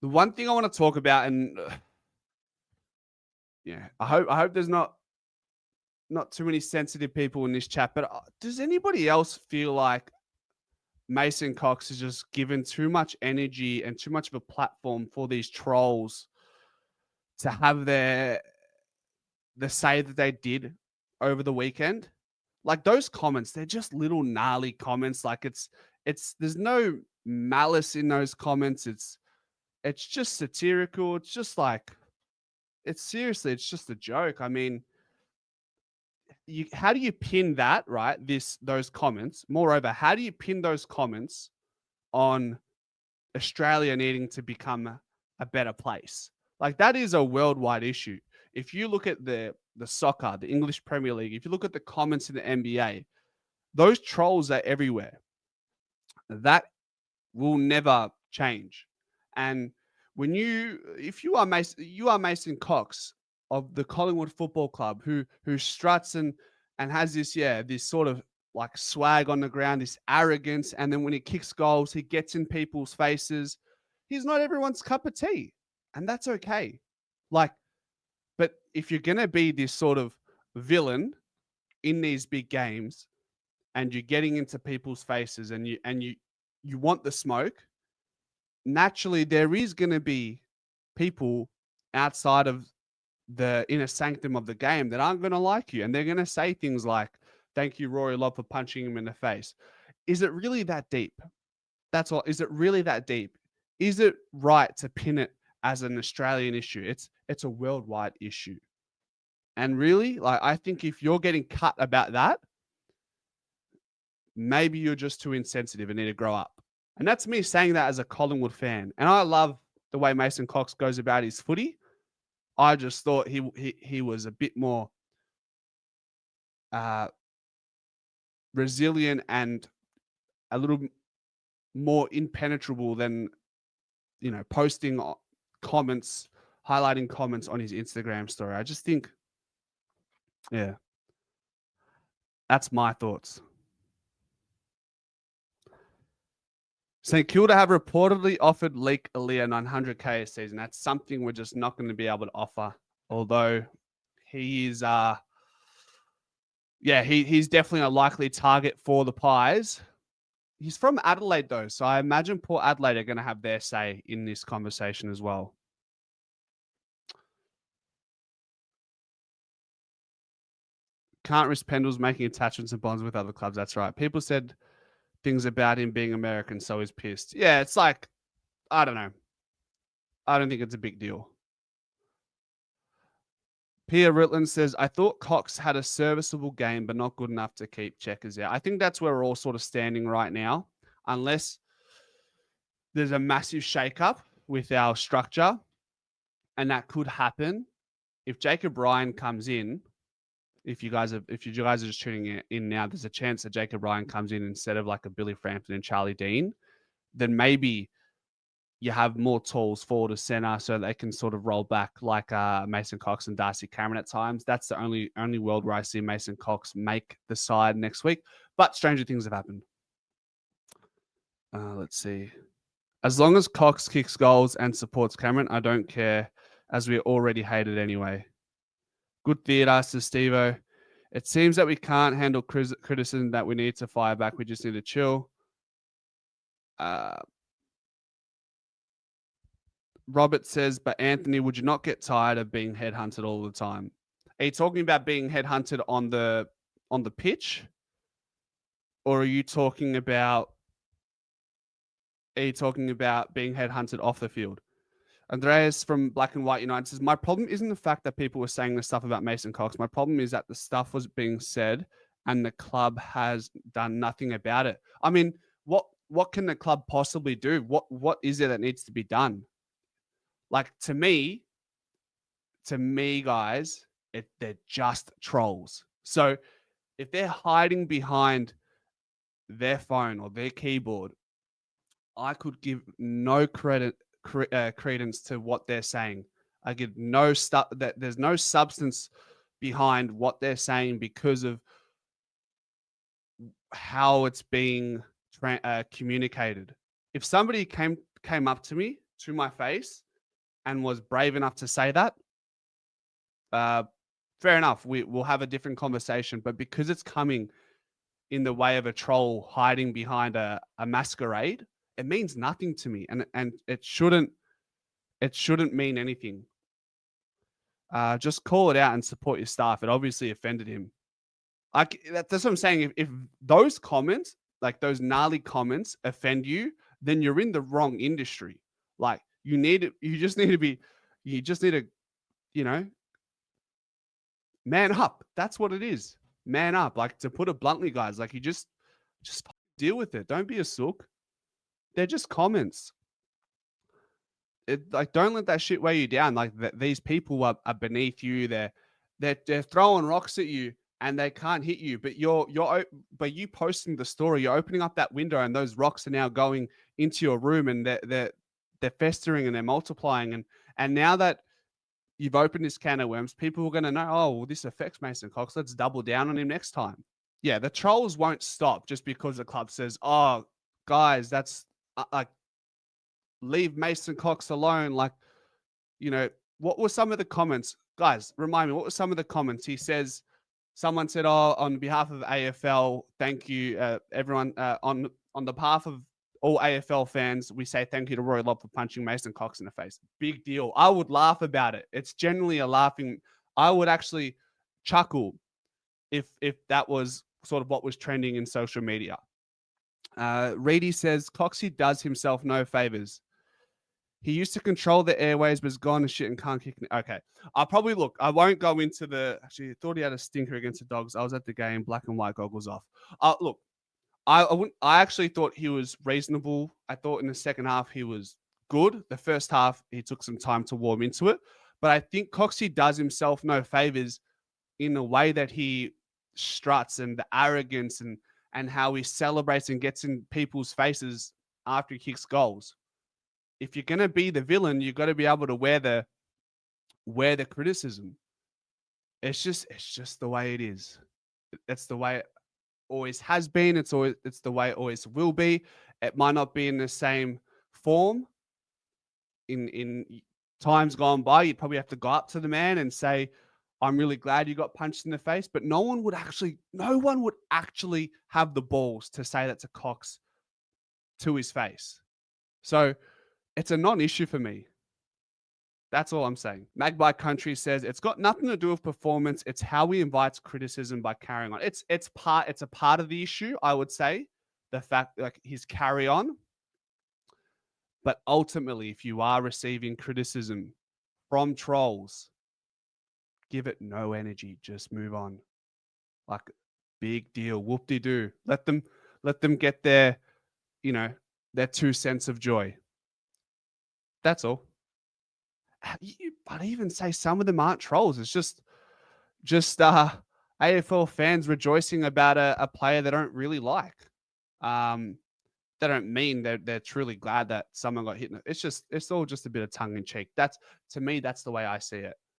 The one thing I want to talk about, and yeah, I hope there's not too many sensitive people in this chat, but does anybody else feel like Mason Cox is just given too much energy and too much of a platform for these trolls to have the say that they did over the weekend? Like those comments, they're just little gnarly comments. Like it's there's no malice in those comments. It's just satirical. It's just like it's seriously, it's just a joke. I mean, how do you pin that, right? Those comments. Moreover, how do you pin those comments on Australia needing to become a better place? Like that is a worldwide issue. If you look at the soccer, the English Premier League, if you look at the comments in the NBA, those trolls are everywhere. That will never change. And if you are Mason Cox of the Collingwood Football Club, who struts and has this sort of like swag on the ground, this arrogance, and then when he kicks goals, he gets in people's faces. He's not everyone's cup of tea, and that's okay. Like, but if you're gonna be this sort of villain in these big games, and you're getting into people's faces, and you want the smoke, naturally there is going to be people outside of the inner sanctum of the game that aren't going to like you, and they're going to say things like, "Thank you, Rory Lobb, for punching him in the face." Is it really that deep? That's all. Is it really that deep? Is it right to pin it as an Australian issue? It's a worldwide issue. And really, like I think if you're getting cut about that, maybe you're just too insensitive and need to grow up. And that's me saying that as a Collingwood fan. And I love the way Mason Cox goes about his footy. I just thought he was a bit more uh, resilient and a little more impenetrable than posting comments, highlighting comments on his Instagram story. I just think, yeah, that's my thoughts. St Kilda have reportedly offered Leek Aaliyah 900k a season. That's something we're just not going to be able to offer. Although he is, he's definitely a likely target for the Pies. He's from Adelaide though, so I imagine Port Adelaide are going to have their say in this conversation as well. Can't risk Pendles making attachments and bonds with other clubs. That's right. People said things about him being American, so he's pissed. Yeah, it's like, I don't know. I don't think it's a big deal. Pierre Ritland says, I thought Cox had a serviceable game, but not good enough to keep Checkers out. I think that's where we're all sort of standing right now, unless there's a massive shakeup with our structure, and that could happen. If Jacob Ryan comes in, if you guys are just tuning in now, there's a chance that Jacob Ryan comes in instead of like a Billy Frampton and Charlie Dean, then maybe you have more tools forward to center so they can sort of roll back like Mason Cox and Darcy Cameron at times. That's the only world where I see Mason Cox make the side next week. But stranger things have happened. Let's see. As long as Cox kicks goals and supports Cameron, I don't care, as we already hate it anyway. Good theatre, says Steve-O. It seems that we can't handle criticism that we need to fire back. We just need to chill. Robert says, but Anthony, would you not get tired of being headhunted all the time? Are you talking about being headhunted on the pitch? Or are you talking about being headhunted off the field? Andreas from Black and White United says, my problem isn't the fact that people were saying the stuff about Mason Cox. My problem is that the stuff was being said and the club has done nothing about it. I mean, what can the club possibly do? What is it that needs to be done? Like to me, guys, they're just trolls. So if they're hiding behind their phone or their keyboard, I could give no credence to what they're saying. I give no stuff that there's no substance behind what they're saying because of how it's being communicated. If somebody came up to me to my face and was brave enough to say that, fair enough. We'll have a different conversation. But because it's coming in the way of a troll hiding behind a masquerade, it means nothing to me, and it shouldn't mean anything. Just call it out and support your staff. It obviously offended him. Like that's what I'm saying. If those comments, like those gnarly comments, offend you, then you're in the wrong industry. Like you just need to, you know, man up. That's what it is. Man up. Like to put it bluntly, guys, like you just deal with it. Don't be a sook. They're just comments. Like don't let that shit weigh you down. Like these people are beneath you. They're throwing rocks at you and they can't hit you. But but you posting the story, you're opening up that window, and those rocks are now going into your room, and they're festering and they're multiplying. And now that you've opened this can of worms, people are going to know, oh, well, this affects Mason Cox. Let's double down on him next time. Yeah, the trolls won't stop just because the club says, oh, guys, that's like, leave Mason Cox alone. Like, you know, what were some of the comments? Guys, remind me, what were some of the comments? He says, someone said, oh, on behalf of AFL, thank you, everyone, on the behalf of all AFL fans, we say thank you to Roy Lobb for punching Mason Cox in the face. Big deal. I would laugh about it. It's generally a laughing. I would actually chuckle if that was sort of what was trending in social media. Reedy says, Coxie does himself no favors. He used to control the airways, but has gone to shit and can't kick. Okay. I'll probably look. I won't go into the. Actually, I thought he had a stinker against the Dogs. I was at the game, black and white goggles off. Look, I actually thought he was reasonable. I thought in the second half he was good. The first half, he took some time to warm into it. But I think Coxie does himself no favors in the way that he struts and the arrogance and how he celebrates and gets in people's faces after he kicks goals. If you're going to be the villain, you've got to be able to wear the criticism. It's just the way it is. That's the way it always has been. It's the way it always will be. It might not be in the same form in times gone by. You'd probably have to go up to the man and say, I'm really glad you got punched in the face. But no one would actually have the balls to say that to Cox to his face. So it's a non-issue for me. That's all I'm saying. Magpie Country says it's got nothing to do with performance. It's how he invites criticism by carrying on. It's a part of the issue, I would say, the fact like his carry on. But ultimately, if you are receiving criticism from trolls, give it no energy. Just move on. Like, big deal. Whoop-de-doo. Let them get their 2 cents of joy. That's all. I'd even say some of them aren't trolls. It's just AFL fans rejoicing about a player they don't really like. They don't mean they're truly glad that someone got hit. It's all just a bit of tongue in cheek. To me, that's the way I see it.